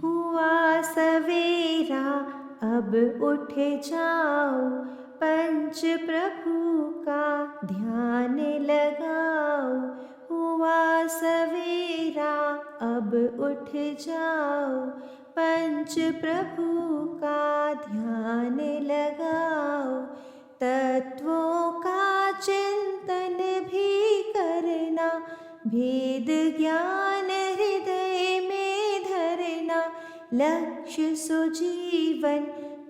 हुआ सवेरा अब उठ जाओ, पंच प्रभु का ध्यान लगाओ। हुआ सवेरा अब उठ जाओ, पंच प्रभु का ध्यान लगाओ। तत्वों का चिंतन भी करना, भेद ज्ञान हृदय में धरना। लक्ष्य सुजीवन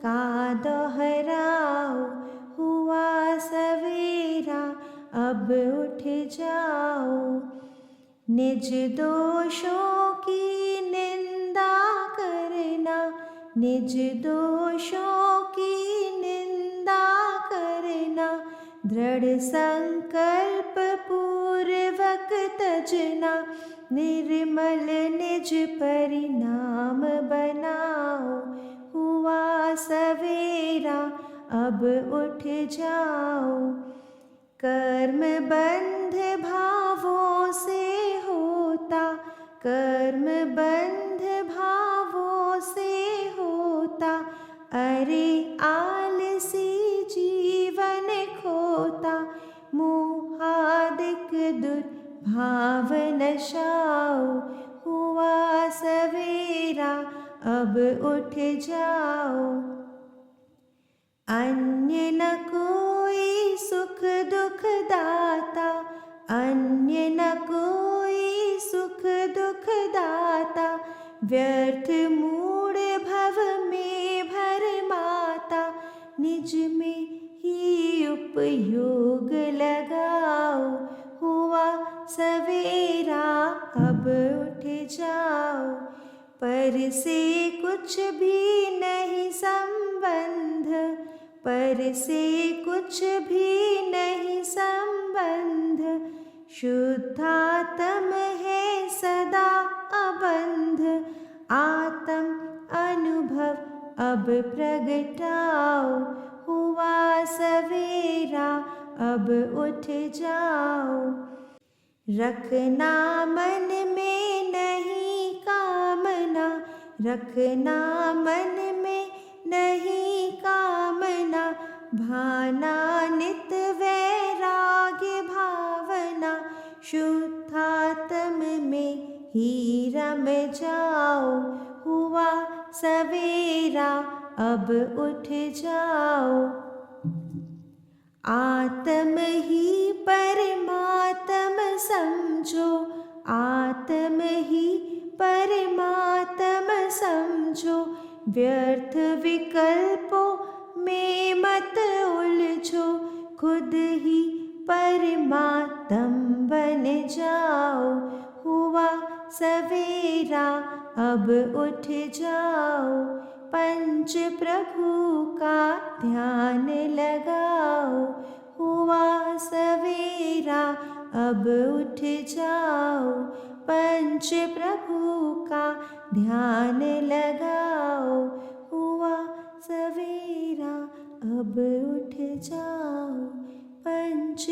का दोहराओ, हुआ सवेरा अब उठ जाओ। निज दोषों की निंदा करना, निज दोषों की निंदा करना। दृढ़ संकल्प पूर्वक तजना, निर्मल निज परिणाम बनाओ। हुआ सवेरा अब उठ जाओ। कर्म बंध भावों से होता, कर्म बंध भावों से होता। अरे आलसी जीवन खोता, मोहादिक दुर्भाव नशाओ। हुआ सवेरा अब उठ जाओ। अन्य न कोई सुख दुख दाता, अन्य न कोई सुख दुख दाता। व्यर्थ मूढ़ भव में भरमाता, निज में ही उपयोग लगाओ। हुआ सवेरा अब उठ जाओ। पर से कुछ भी नहीं संबंध, पर से कुछ भी नहीं संबंध। शुद्धात्म है सदा अबंध, आत्म अनुभव अब प्रगटाओ। हुआ सवेरा अब उठ जाओ। रखना मन में नहीं कामना, रखना मन में नहीं कामना। भाना नित वैराग्य भावना, शुद्धात्म में ही रम जाओ। हुआ सवेरा अब उठ जाओ। आत्म ही परमात्म समझो, आत्म ही परमात्म समझो। व्यर्थ विकल्पों में मत उलझो, खुद ही परमात्म बन जाओ। हुआ सवेरा अब उठ जाओ। पंच प्रभु का ध्यान लगाओ। हुआ सवेरा अब उठ जाओ। पंच प्रभु का ध्यान लगाओ। हुआ सवेरा अब उठ जाओ। पंच